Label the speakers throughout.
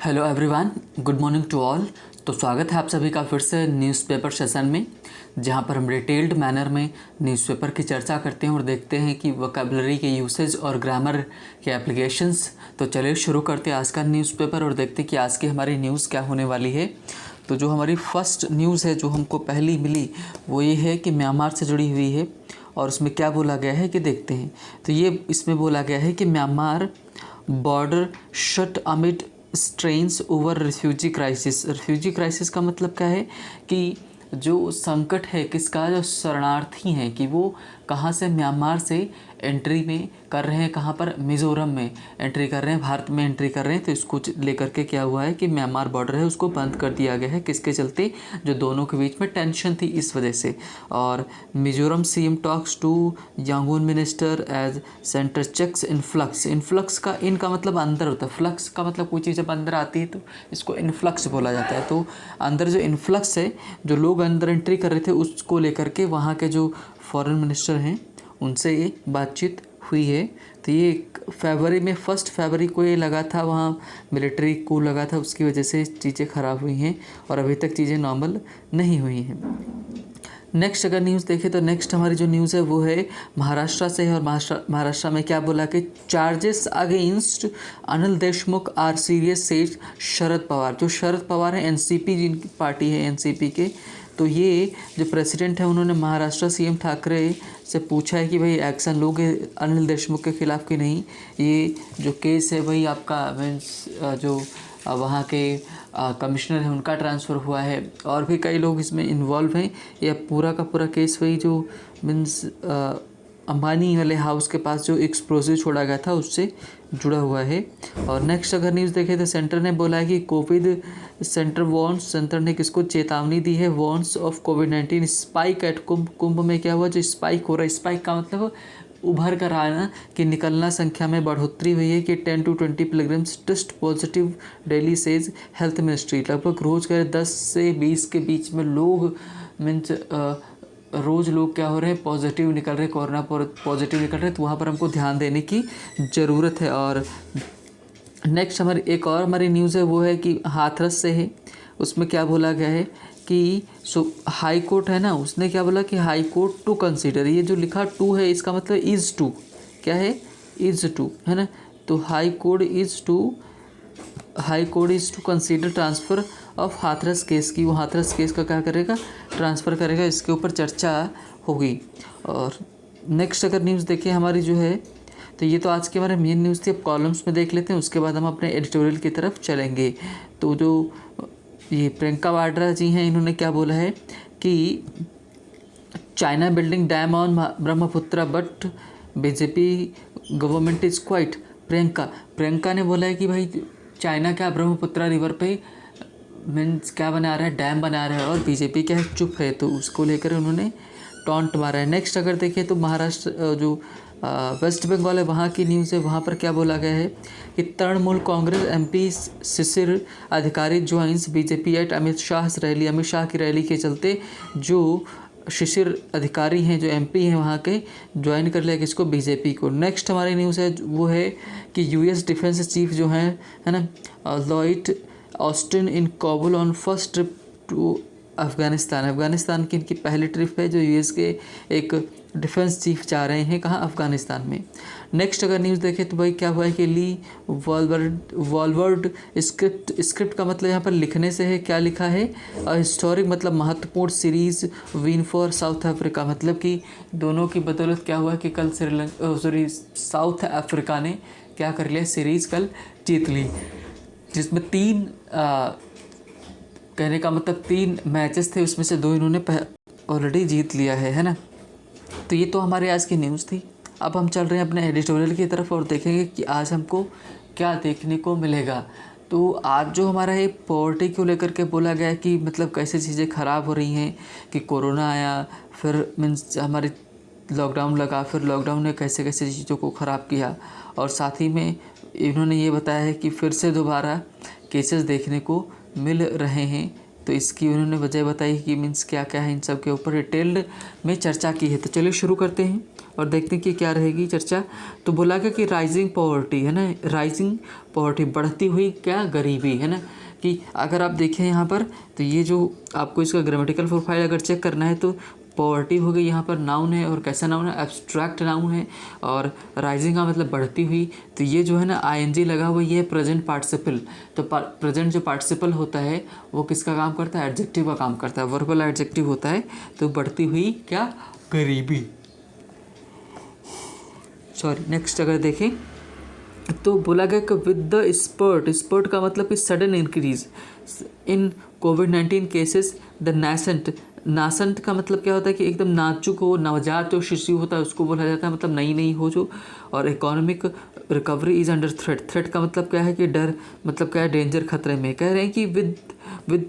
Speaker 1: Hello everyone, good morning to all. तो स्वागत है आप सभी का फिर से न्यूज़पेपर सेशन में, जहां पर हम डिटेल्ड मैनर में न्यूज़पेपर की चर्चा करते हैं और देखते हैं कि वोकैबुलरी के यूसेज और ग्रामर के एप्लीकेशंस। तो चलिए शुरू करते हैं आज का न्यूज़पेपर और देखते हैं कि आज की हमारी न्यूज़ क्या होने वाली है। तो जो हमारी फर्स्ट न्यूज़ है, जो हमको पहली मिली, वो ये है कि म्यांमार से जुड़ी हुई है और उसमें क्या बोला गया है कि देखते हैं। तो ये इसमें बोला गया है कि Myanmar border shut amid strains over refugee crisis. Refugee crisis का मतलब क्या है कि जो संकट है किसका, जो शरणार्थी हैं कि वो कहाँ से म्यांमार से एंट्री में कर रहे हैं, कहाँ पर मिज़ोरम में एंट्री कर रहे हैं, भारत में एंट्री कर रहे हैं। तो इसको लेकर के क्या हुआ है कि म्यांमार बॉर्डर है उसको बंद कर दिया गया है। किसके चलते? जो दोनों के बीच में टेंशन थी इस वजह से। और Mizoram CM talks to Yangon minister as centre checks influx. Influx का इन का मतलब अंदर होता है, फ्लक्स का मतलब कोई चीज़ जब अंदर आती है तो इसको इनफ्लक्स बोला जाता है। तो अंदर जो इनफ्लक्स है, जो लोग अंदर एंट्री कर रहे थे उसको लेकर के वहाँ के जो फॉरेन मिनिस्टर हैं उनसे ये बातचीत हुई है। तो ये फरवरी में 1 फरवरी को ये लगा था, वहाँ मिलिट्री को लगा था, उसकी वजह से चीज़ें ख़राब हुई हैं और अभी तक चीज़ें नॉर्मल नहीं हुई हैं। नेक्स्ट अगर न्यूज़ देखें तो नेक्स्ट हमारी जो न्यूज़ है वो है महाराष्ट्र से है। और महाराष्ट्र में क्या बोला कि charges against Anil Deshmukh are serious से शरद पवार। जो शरद पवार है एनसीपी जिनकी पार्टी है, एनसीपी के, तो ये जो प्रेसिडेंट है उन्होंने महाराष्ट्र सीएम ठाकरे से पूछा है कि भाई एक्शन लोगे अनिल देशमुख के खिलाफ़ कि नहीं। ये जो केस है वही आपका मीन्स जो वहाँ के कमिश्नर हैं उनका ट्रांसफ़र हुआ है और भी कई लोग इसमें इन्वॉल्व हैं। यह पूरा का पूरा केस वही जो मीन्स अंबानी वाले हाउस के पास जो एक्सप्लोसिव छोड़ा गया था उससे जुड़ा हुआ है। और नेक्स्ट अगर न्यूज़ देखें तो सेंटर ने बोला है कि कोविड सेंटर ने किसको चेतावनी दी है, वॉर्न्स ऑफ कोविड-19 स्पाइक एट कुंभ में क्या हुआ, जो स्पाइक हो रहा है, स्पाइक का मतलब उभर कर आना कि निकलना संख्या में बढ़ोतरी हुई है कि 10 to 20 pilgrims test positive daily says health ministry. लगभग रोज़ के 10 से 20 के बीच में लोग मीन्स रोज़ लोग क्या हो रहे हैं, पॉजिटिव निकल रहे, कोरोना पॉजिटिव निकल रहे। तो वहाँ पर हमको ध्यान देने की ज़रूरत है। और नेक्स्ट हमारी एक और हमारी न्यूज़ है वो है कि हाथरस से है। उसमें क्या बोला गया है कि हाई कोर्ट है ना, उसने क्या बोला कि हाई कोर्ट टू कंसीडर। ये जो लिखा टू है इसका मतलब इज़ टू, क्या है, इज़ टू, है ना। तो high court is to consider transfer of Hathras case की। वो हाथरस केस का क्या करेगा, ट्रांसफ़र करेगा, इसके ऊपर चर्चा होगी। और नेक्स्ट अगर न्यूज़ देखें हमारी जो है, तो ये तो आज के हमारे मेन न्यूज़ थी। अब कॉलम्स में देख लेते हैं, उसके बाद हम अपने एडिटोरियल की तरफ चलेंगे। तो जो ये प्रियंका वाड्रा जी हैं, इन्होंने क्या बोला है कि China building dam on Brahmaputra but BJP government is quite. Priyanka ने बोला है कि भाई चाइना क्या ब्रह्मपुत्रा रिवर पे मीन्स क्या बना रहा है, डैम बना रहा है, और बीजेपी क्या है, चुप है। तो उसको लेकर उन्होंने टॉन्ट मारा है। नेक्स्ट अगर देखें तो महाराष्ट्र जो वेस्ट बंगाल है वहाँ की न्यूज़ है। वहाँ पर क्या बोला गया है कि तृणमूल कांग्रेस एमपी शिशिर अधिकारी joins BJP eight Amit Shah rally. Amit Shah की रैली के चलते जो शिशिर अधिकारी हैं, जो एमपी हैं वहाँ के, ज्वाइन कर लिया किसको, बीजेपी को। नेक्स्ट हमारी न्यूज़ है वो है कि यूएस डिफेंस चीफ जो हैं, है ना, Lloyd Austin in Kabul on first trip to Afghanistan की इनकी पहली ट्रिप है, जो यूएस के एक डिफेंस चीफ जा रहे हैं कहाँ, अफ़गानिस्तान में। नेक्स्ट अगर न्यूज़ देखें तो भाई क्या हुआ है कि ली वॉलवर्ड स्क्रिप्ट का मतलब यहाँ पर लिखने से है, क्या लिखा है, हिस्टोरिक मतलब महत्वपूर्ण series win for south Africa. मतलब कि दोनों की बदौलत क्या हुआ कि कल साउथ अफ्रीका ने क्या कर लिया, सीरीज़ कल जीत ली, जिसमें कहने का मतलब 3 मैचेस थे, उसमें से 2 इन्होंने ऑलरेडी जीत लिया है ना। तो ये तो हमारे आज की न्यूज़ थी। अब हम चल रहे हैं अपने एडिटोरियल की तरफ और देखेंगे कि आज हमको क्या देखने को मिलेगा। तो आज जो हमारा ये पॉवर्टी को लेकर के बोला गया कि मतलब कैसे चीज़ें ख़राब हो रही हैं, कि कोरोना आया, फिर मीन्स हमारी लॉकडाउन लगा, फिर लॉकडाउन ने कैसे कैसे चीज़ों को ख़राब किया। और साथ ही में इन्होंने ये बताया है कि फिर से दोबारा केसेस देखने को मिल रहे हैं। तो इसकी उन्होंने वजह बताई कि मीन्स क्या क्या है, इन सब के ऊपर डिटेल्ड में चर्चा की है। तो चलिए शुरू करते हैं। और देखते हैं कि क्या रहेगी चर्चा। तो बोला गया कि राइजिंग पॉवर्टी है ना, राइजिंग पॉवर्टी बढ़ती हुई क्या गरीबी है ना, कि अगर आप देखें यहाँ पर तो ये जो आपको इसका ग्रामेटिकल प्रोफाइल अगर चेक करना है तो पॉवर्टी हो गई, यहाँ पर नाउन है और कैसा नाउन है, एब्स्ट्रैक्ट नाउन है। और राइजिंग का मतलब बढ़ती हुई, तो ये जो है ना आईएनजी लगा हुआ, ये है प्रेजेंट पार्टिसिपल। तो प्रेजेंट जो पार्टिसिपल होता है वो किसका काम करता है, एडजेक्टिव का काम करता है, वर्बल एडजेक्टिव होता है। तो बढ़ती हुई क्या गरीबी, सॉरी नेक्स्ट अगर देखें तो बोला गया कि विद द स्पर्ट, स्पर्ट का मतलब कि sudden increase in covid cases the nascent, nascent का मतलब क्या होता है कि एकदम नाजुक हो, नवजात जो शिशु होता है उसको बोला जाता है, मतलब नई नई हो जो। और economic recovery is under threat, threat का मतलब क्या है कि डर, मतलब क्या है डेंजर, खतरे में। कह रहे हैं कि with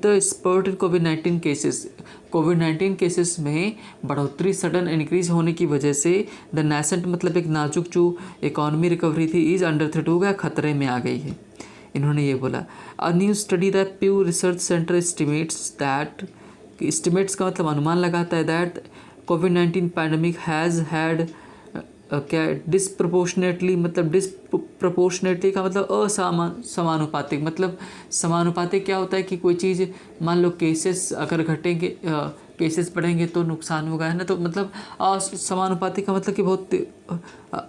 Speaker 1: the spurt in covid cases, covid cases में बढ़ोतरी, सडन इंक्रीज होने की वजह से द नासेंट मतलब एक नाजुक जो इकॉनमी रिकवरी थी इज अंडर थ्रेट, हो गया, खतरे में आ गई है। इन्होंने ये बोला। A new study the प्यू research centre estimates that, estimates का मतलब अनुमान लगाता है, that covid pandemic has had क्या डिसप्रपोर्शनेटली, मतलब डिसप्रपोर्शनेटली का मतलब समानुपातिक, मतलब समानुपातिक क्या होता है कि कोई चीज़ मान लो केसेस अगर घटेंगे, केसेस बढ़ेंगे तो नुकसान होगा, है ना। तो मतलब समानुपातिक का मतलब कि बहुत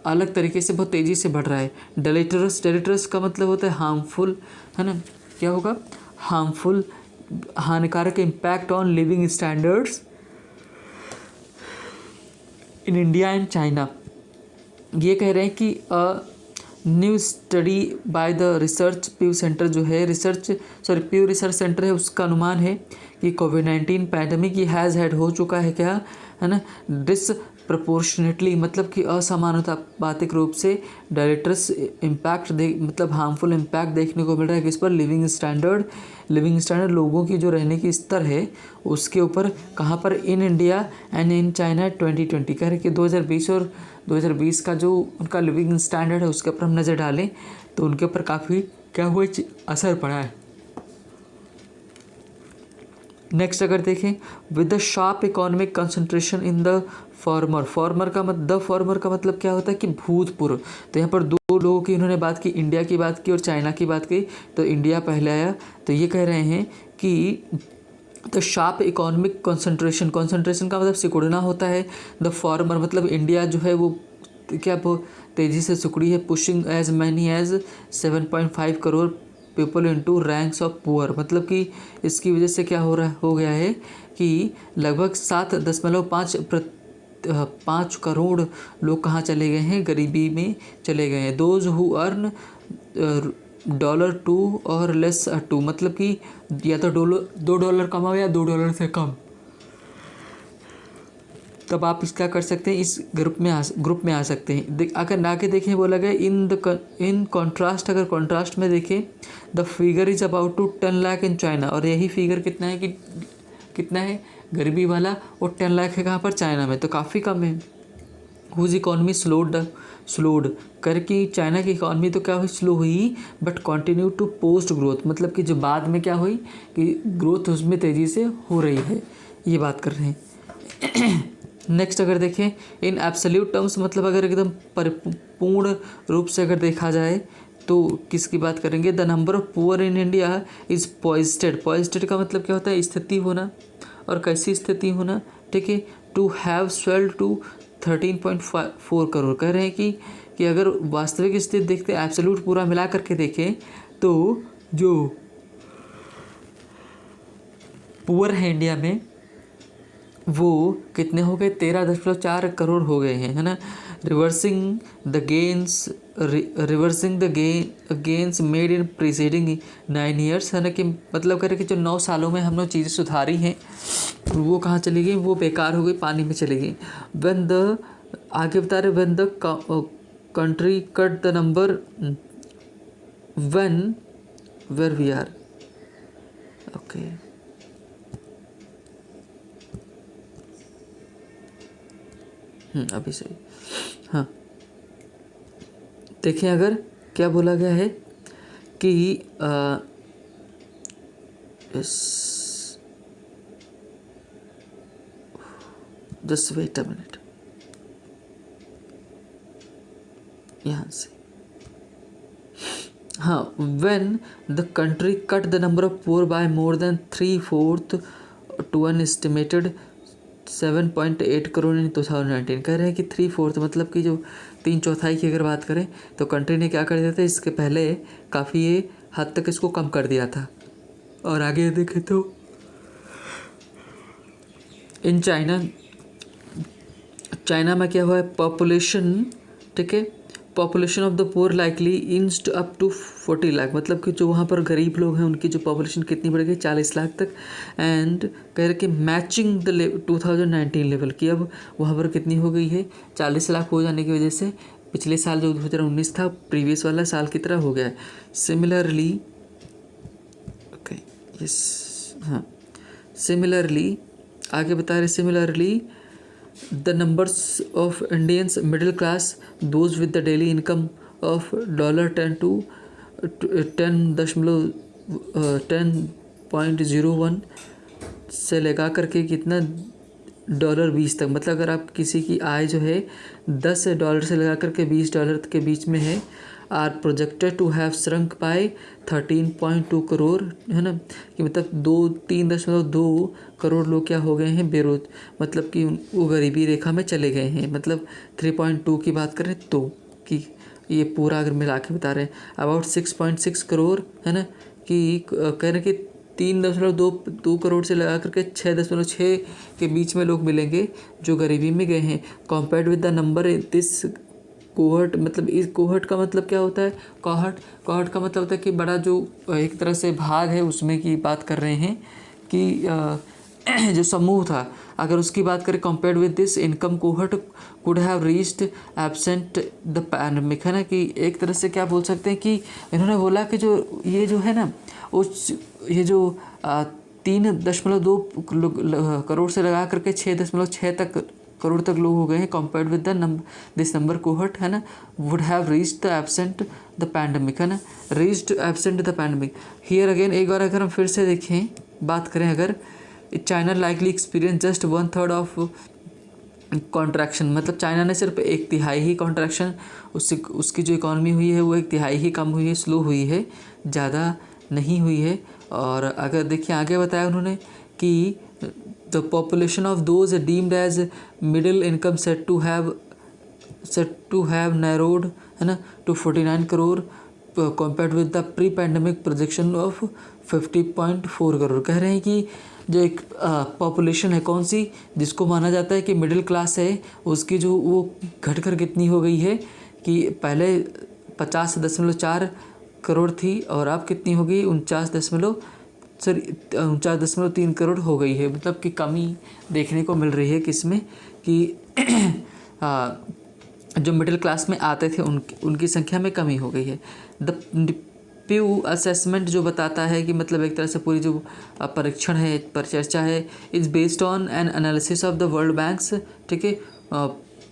Speaker 1: अलग तरीके से, बहुत तेज़ी से बढ़ रहा है। डेलेटरस, डेलेटरस का मतलब होता है हार्मफुल, है ना, क्या होगा, हार्मफुल, हानिकारक, impact on living standards in India and China. ये कह रहे हैं कि new study by the research Pew center जो है, प्यू रिसर्च सेंटर है, उसका अनुमान है कि कोविड-19 पैंडमिक ये हैज़ हैड हो चुका है क्या, है ना, डिसप्रपोर्शनेटली मतलब कि असमानुपातिक रूप से डायरेक्टर्स इम्पैक्ट मतलब हार्मफुल इम्पैक्ट देखने को मिल रहा है किस पर, लिविंग स्टैंडर्ड लोगों की जो रहने की स्तर है उसके ऊपर। कहाँ पर, इन इंडिया एंड इन चाइना 2020। कह रहे कि 2020 और 2020 का जो उनका लिविंग स्टैंडर्ड है उसके ऊपर हम नज़र डालें तो उनके ऊपर काफ़ी क्या हुआ, असर पड़ा है। नेक्स्ट अगर देखें, with the sharp economic concentration in the former का द फॉर्मर का मतलब क्या होता है कि भूतपूर्व। तो यहाँ पर दो लोगों की इन्होंने बात की, इंडिया की बात की और चाइना की बात की, तो इंडिया पहले आया। तो ये कह रहे हैं कि the sharp economic concentration, concentration का मतलब सिकुड़ना होता है। द फॉर्मर मतलब इंडिया जो है वो क्या बहुत तेज़ी से सिकुड़ी है। Pushing as many as 7.5 crore people into ranks of poor, मतलब कि इसकी वजह से क्या हो गया है कि लगभग 7.5 करोड़ लोग कहाँ चले गए हैं, गरीबी में चले गए हैं। दोज हु अर्न $2 और लेस $2, मतलब कि या तो $2 कमाओ या $2 से कम। तब आप क्या कर सकते हैं, इस ग्रुप में आ सकते हैं। अगर आगे देखें बोला गया इन कॉन्ट्रास्ट, अगर कॉन्ट्रास्ट में देखें the figure is about to 10 lakh in China, और यही फिगर कितना है कि कितना है गरीबी वाला, और 10 लाख है कहाँ पर, चाइना में, तो काफ़ी कम है। हुज इकॉनमी स्लोड करके, चाइना की इकॉनमी तो क्या हुई, स्लो हुई, but continue to post growth, मतलब कि जो बाद में क्या हुई कि ग्रोथ उसमें तेज़ी से हो रही है, ये बात कर रहे हैं। नेक्स्ट अगर देखें इन एब्सोल्यूट टर्म्स, मतलब अगर एकदम परिपूर्ण रूप से अगर देखा जाए तो किसकी बात करेंगे, the number of poor in India is poised. Poised का मतलब क्या होता है, स्थिति होना, और कैसी स्थिति होना, ठीक है, to have swelled to 13.4 crore. कह रहे हैं कि अगर वास्तविक स्थिति देखते हैं, एब्सोल्यूट पूरा मिला करके देखें तो जो पुअर है इंडिया में वो कितने हो गए, 13.4 करोड़ हो गए हैं, है ना। Reversing the gains made in preceding 9 years, है ना, कि मतलब कह रहे कि जो 9 सालों में हम लोग चीज़ें सुधारी हैं वो कहाँ चली गई, वो बेकार हो गई, पानी में चली गई। आगे बता रहे when the country cut the number, when where we are, okay, अभी सही, हाँ। देखिए अगर क्या बोला गया है कि जस्ट वेट अ मिनट, यहाँ से, हाँ, when the country cut the number of poor by more than 3/4 to an estimated 7.8 crore इन 2019। कह रहे हैं कि 3/4 मतलब कि जो 3/4 की अगर बात करें तो कंट्री ने क्या कर दिया था, इसके पहले काफ़ी ये हद तक इसको कम कर दिया था। और आगे देखें तो इन चाइना में क्या हुआ है, पॉपुलेशन, ठीक है, population of the poor likely inched up to 40 lakh, मतलब कि जो वहाँ पर गरीब लोग हैं उनकी जो पॉपुलेशन कितनी बढ़ गई, 40 लाख तक। एंड कह रहे कि मैचिंग द 2019 लेवल की, अब वहाँ पर कितनी हो गई है, 40 लाख हो जाने की वजह से पिछले साल जो 2019 था प्रीवियस वाला साल की तरह हो गया है। सिमिलरली, ओके, यस, हाँ, सिमिलरली आगे बता रहे, similarly the numbers of Indians middle class, those with the daily income of $10 to 10.01 से लगा करके कितना $20 तक, मतलब अगर आप किसी की आय जो है $10 से लगा करके $20 के बीच में है, are projected to have shrunk by 13.2 crore, है ना, कि मतलब 3.2 करोड़ लोग क्या हो गए हैं, बेरोज, मतलब कि वो गरीबी रेखा में चले गए हैं। मतलब 3.2 की बात करें तो, कि ये पूरा अगर मिला के बता रहे हैं, अबाउट 6.6 करोड़, है ना, कि कह रहे हैं कि 3.2 करोड़ से लगा करके 6.6 के बीच में लोग मिलेंगे जो गरीबी में गए हैं। Compared with the number this cohort, मतलब इस कोहर्ट का मतलब क्या होता है, कोहर्ट का मतलब होता है कि बड़ा जो एक तरह से भाग है उसमें की बात कर रहे हैं कि जो समूह था, अगर उसकी बात करें, compared with this income cohort could have reached absent the pandemic, है ना, कि एक तरह से क्या बोल सकते हैं कि इन्होंने बोला कि जो ये जो है ना, उस ये जो 3.2 करोड़ से लगा करके 6.6 करोड़ तक लोग हो गए हैं, compared with the this number cohort, है ना, would have reached the absent the pandemic, है ना, reached absent the pandemic. Here again एक बार अगर हम फिर से देखें, बात करें अगर, China likely experience just 1/3 of contraction, मतलब चाइना ने सिर्फ 1/3 ही कॉन्ट्रैक्शन, उसकी जो इकॉनमी हुई है वो 1/3 ही कम हुई है, स्लो हुई है, ज़्यादा नहीं हुई है। और अगर देखिए आगे बताया उन्होंने कि the population of those deemed as middle income said to have narrowed, है ना, to 49 crore compared with the pre-pandemic projection of 50.4 crore. कह रहे हैं कि जो एक पॉपुलेशन है कौन सी, जिसको माना जाता है कि मिडिल क्लास है, उसकी जो वो घटकर कितनी हो गई है कि पहले 50.4 करोड़ थी और अब कितनी हो गई, 49.3 करोड़ हो गई है। मतलब कि कमी देखने को मिल रही है किसमें, कि जो मिडिल क्लास में आते थे उनकी संख्या में कमी हो गई है। द प्यू असेसमेंट जो बताता है कि मतलब एक तरह से पूरी जो परीक्षण है, परिचर्चा है, is based on an analysis of the world banks, ठीक है,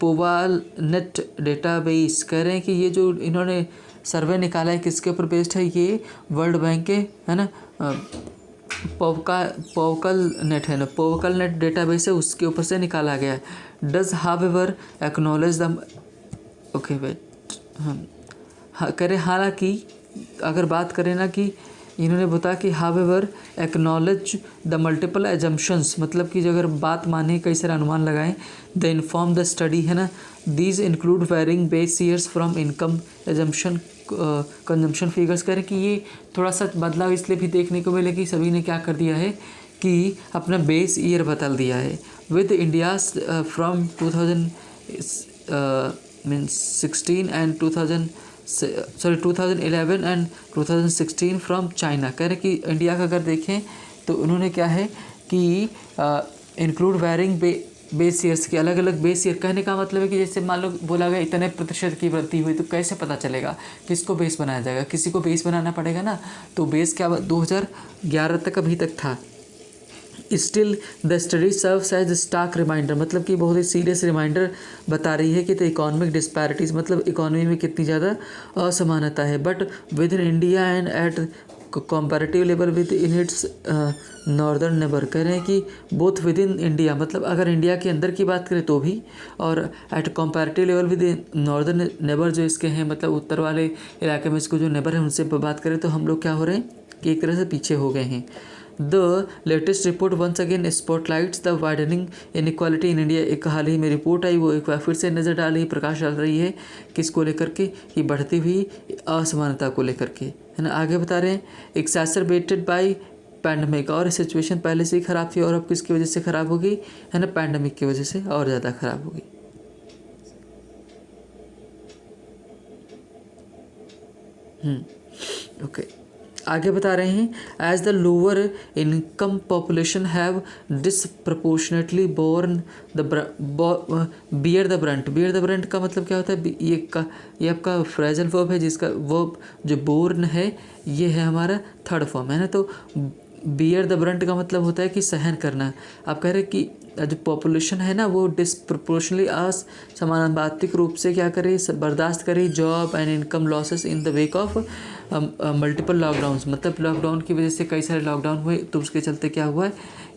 Speaker 1: पोवाल नेट डेटाबेस। कह रहे हैं कि ये जो इन्होंने सर्वे निकाला है किसके ऊपर बेस्ड है, ये वर्ल्ड बैंक के, है ना, पोवकल नेट है ना, पोवकल नेट डेटाबेस है, उसके ऊपर से निकाला गया है। Does however acknowledge the, okay wait, हाँ करें, हालांकि अगर बात करें ना कि इन्होंने बताया कि however acknowledge the multiple assumptions, मतलब कि अगर बात माने कई सारे अनुमान लगाएं, द इन्फॉर्म द स्टडी, है ना, these include varying base years from income assumption consumption figures. कह रहे कि ये थोड़ा सा बदलाव इसलिए भी देखने को मिले कि सभी ने क्या कर दिया है कि अपना बेस ईयर बदल दिया है। With India's from 2016 and 2011 and 2016 from China. कह रहे कि इंडिया का अगर देखें तो उन्होंने क्या है कि इंक्लूड वेरिंग बेस ईयर्स के, अलग अलग बेस ईयर। कहने का मतलब है कि जैसे मान लो बोला गया इतने प्रतिशत की वृद्धि हुई, तो कैसे पता चलेगा, किसको बेस बनाया जाएगा, किसी को बेस बनाना पड़ेगा ना। तो बेस क्या 2011 तक अभी तक था। Still the study serves as stark reminder, मतलब कि बहुत ही सीरियस रिमाइंडर बता रही है कि द इकोनॉमिक डिस्पैरिटीज़, मतलब इकोनॉमी में कितनी ज़्यादा असमानता है। But within India and at comparative level within its northern neighbour. कह रहे हैं कि बोथ विद इन इंडिया, मतलब अगर इंडिया के अंदर की बात करें तो भी, और at comparative level with northern neighbour जो इसके हैं, मतलब उत्तर वाले इलाके में इसको जो नेबर है उनसे बात करें तो हम लोग क्या हो रहे हैं कि एक तरह से पीछे हो गए हैं। The latest report once again spotlights the widening inequality in India. एक हाल ही में रिपोर्ट आई, वो एक बार फिर से नज़र डाल रही, प्रकाश डाल रही है किसको लेकर के, कि बढ़ती हुई असमानता को लेकर के, है ना। आगे बता रहे हैं एक्सैचरबेटेड बाय पैंडमिक, और सिचुएशन पहले से ही ख़राब थी और अब किसकी वजह से ख़राब होगी, है ना, पैंडमिक की वजह से और ज़्यादा ख़राब होगी। ओके, आगे बता रहे हैं as the lower income population have disproportionately borne bear the brunt. Bear the brunt का मतलब क्या होता है, ये आपका फ्रेजल वर्ब है, जिसका वर्ब जो बोर्न है ये है हमारा थर्ड फॉर्म, है ना। तो बियर द ब्रंट का मतलब होता है कि सहन करना। आप कह रहे हैं कि जो पॉपुलेशन है ना वो डिसप्रपोर्शनली असमानुपातिक रूप से क्या करे, बर्दाश्त करे job and income losses in the wake of multiple lockdowns. मतलब लॉकडाउन की वजह से कई सारे लॉकडाउन हुए, तो उसके चलते क्या हुआ है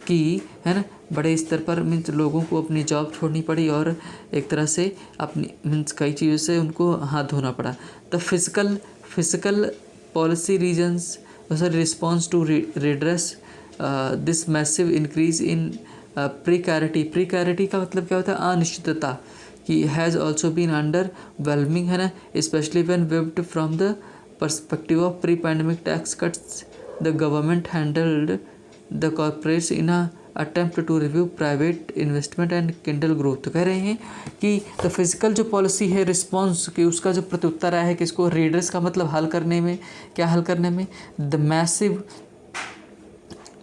Speaker 1: कि, है ना, बड़े स्तर पर मीन्स लोगों को अपनी जॉब छोड़नी पड़ी और एक तरह से अपनी मीन्स कई चीज़ों से उनको हाथ धोना पड़ा। The fiscal policy regions response to redress this massive increase in precarity. Precarity का मतलब क्या होता है, अनिश्चितता, कि has also been underwhelming, है ना, specially when viewed from the perspective of pre-pandemic tax cuts, the government handled the corporates in a attempt to review private investment and kindle growth। तो कह रहे हैं कि the फिजिकल जो policy है response की, उसका जो प्रत्युत्तर आया है किसको, रेडर्स का मतलब हल करने में, क्या हल करने में, द मैसिव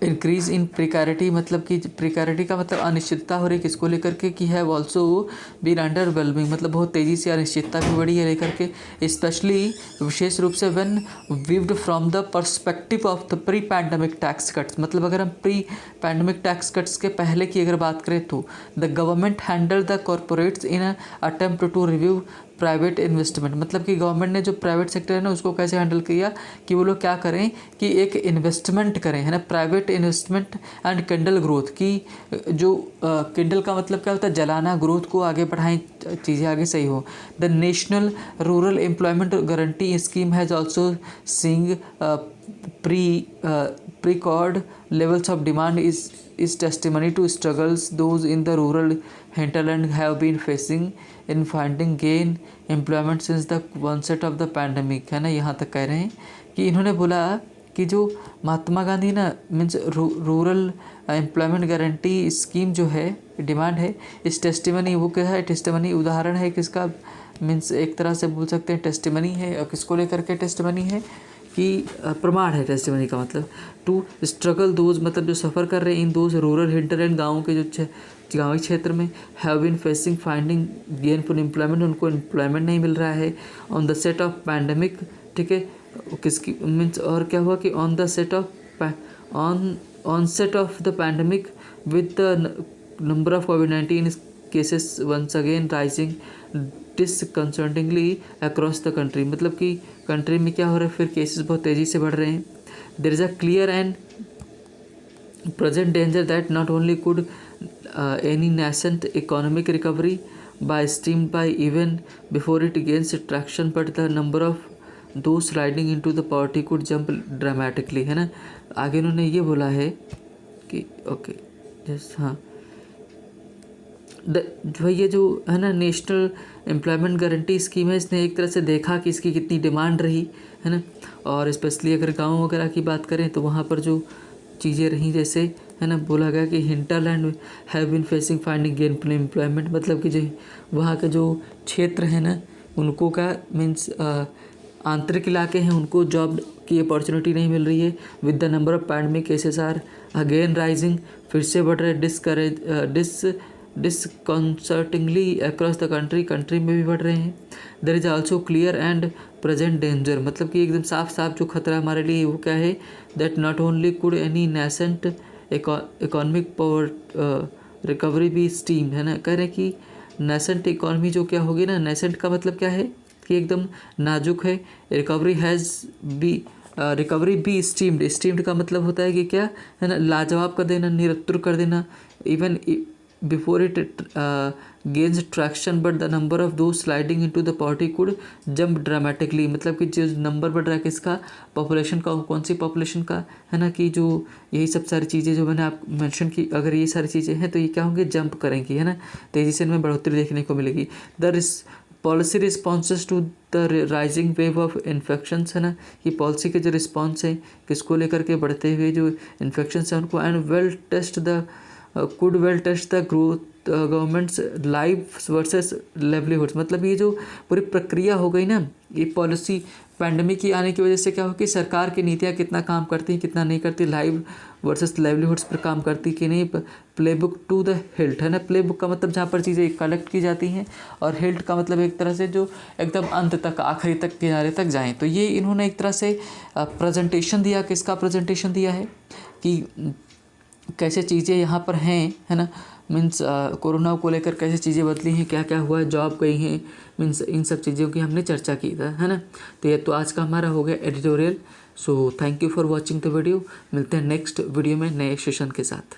Speaker 1: इंक्रीज इन प्रिकैरिटी, मतलब कि प्रिकैरिटी का मतलब अनिश्चितता हो रही किसको लेकर के, कि have also been underwhelming, मतलब बहुत तेज़ी से अनिश्चितता भी बढ़ी है लेकर के, स्पेशली विशेष रूप से when viewed from the perspective of the pre pandemic tax cuts. मतलब अगर हम प्री पैंडमिक टैक्स कट्स के पहले की अगर बात करें तो the government handle the corporates in attempt to review private investment. मतलब कि गवर्नमेंट ने जो प्राइवेट सेक्टर है ना उसको कैसे हैंडल किया, कि वो लोग क्या करें कि एक इन्वेस्टमेंट करें, है ना, private investment and Kindle growth की। जो किंडल का मतलब क्या होता है, जलाना, ग्रोथ को आगे बढ़ाएं, चीज़ें आगे सही हो। The national rural employment guarantee scheme has also seeing pre-record levels of demand is testimony to struggles those in the rural hinterland have been facing in finding gain employment since the onset of the pandemic, है ना। यहाँ तक कह रहे हैं कि इन्होंने बोला कि जो महात्मा गांधी ना means rural employment guarantee scheme जो है, डिमांड है, इस टेस्टिमनी, वो क्या है, टेस्टिमनी उदाहरण है किसका, मीन्स एक तरह से बोल सकते हैं टेस्टिमनी है। और किसको लेकर के टेस्टिमनी है, कि प्रमाण है टेस्टिमनी का मतलब। टू स्ट्रगल दोज, मतलब जो सफ़र कर रहे हैं इन दोज रूरल हिंटरलैंड, गाँव के जो गाँवी क्षेत्र में, have been facing finding gainful employment, उनको एम्प्लॉयमेंट नहीं मिल रहा है on the set of pandemic, ठीक है, किसकी मीन्स, और क्या हुआ कि on the set of on set of the pandemic with the number of कोविड-19 cases once again rising disconcertingly across the country. मतलब कि कंट्री में क्या हो रहा है, फिर केसेस बहुत तेज़ी से बढ़ रहे हैं। There is a clear and present danger that not only could any nascent economic recovery by streamed by even before it gains traction, but the number of those sliding into the poverty could jump dramatically, है ना। आगे उन्होंने ये बोला है कि okay just हाँ, जो ये जो है ना नेशनल एम्प्लॉयमेंट गारंटी स्कीम है, इसने एक तरह से देखा कि इसकी कितनी डिमांड रही, है ना। और स्पेशली अगर गाँव वगैरह की बात करें तो वहाँ पर जो चीज़ें रहीं, जैसे है ना बोला गया कि hinterland have been facing finding gainful employment, मतलब कि जो वहाँ के जो क्षेत्र है ना उनको का मीन्स आंतरिक इलाके हैं, उनको जॉब की अपॉर्चुनिटी नहीं मिल रही है। With the number of pandemic cases are again rising, फिर से बढ़ रहे डिसकंसर्टिंगली अक्रॉस द कंट्री में भी बढ़ रहे हैं। There is also clear and present danger, मतलब कि एकदम साफ साफ जो खतरा हमारे लिए वो क्या है, that not only could any nascent economic power recovery भी स्टीम, है ना। कह रहे हैं कि nascent इकॉनमी जो क्या होगी ना, nascent का मतलब क्या है कि एकदम नाजुक है, recovery has be recovery be steamed, steamed का मतलब होता है कि क्या है ना, लाजवाब कर देना, निरत्तुर कर देना, even before it gains traction but the number of those sliding into the poverty could jump dramatically, मतलब कि जो नंबर बढ़ रहा है किसका, पॉपुलेशन का, कौन सी पॉपुलेशन का, है ना, कि जो यही सब सारी चीज़ें जो मैंने आप मेंशन की, अगर ये सारी चीज़ें हैं तो ये क्या होंगे, जंप करेंगी, है ना, तेज़ी से इनमें बढ़ोतरी देखने को मिलेगी। Policy responses to the rising wave of infections, है ना, कि पॉलिसी के जो रिस्पॉन्स हैं किसको लेकर के बढ़ते हुए जो इन्फेक्शंस हैं उनको, and could well test the growth government's life versus livelihoods, मतलब ये जो पूरी प्रक्रिया हो गई ना, ये पॉलिसी पैंडमिक की आने की वजह से क्या हो कि सरकार की नीतियाँ कितना काम करती हैं कितना नहीं करती, लाइव वर्सेस लाइवलीहुड्स पर काम करती कि नहीं, play book to the hilt, है ना, प्ले बुक का मतलब जहाँ पर चीज़ें कलेक्ट की जाती हैं, और हिल्ट का मतलब एक तरह से जो एकदम अंत तक, आखिरी तक, किनारे तक जाएँ। तो ये इन्होंने एक तरह से प्रेजेंटेशन दिया, किसका प्रेजेंटेशन दिया है कि कैसे चीज़ें यहाँ पर हैं, है ना, मीन्स कोरोना को लेकर कैसे चीज़ें बदली हैं, क्या क्या हुआ है, जॉब गई हैं, मीन्स इन सब चीज़ों की हमने चर्चा की था, है ना। तो ये तो आज का हमारा हो गया editorial. So thank you for watching the video. मिलते हैं नेक्स्ट वीडियो में नए सेशन के साथ।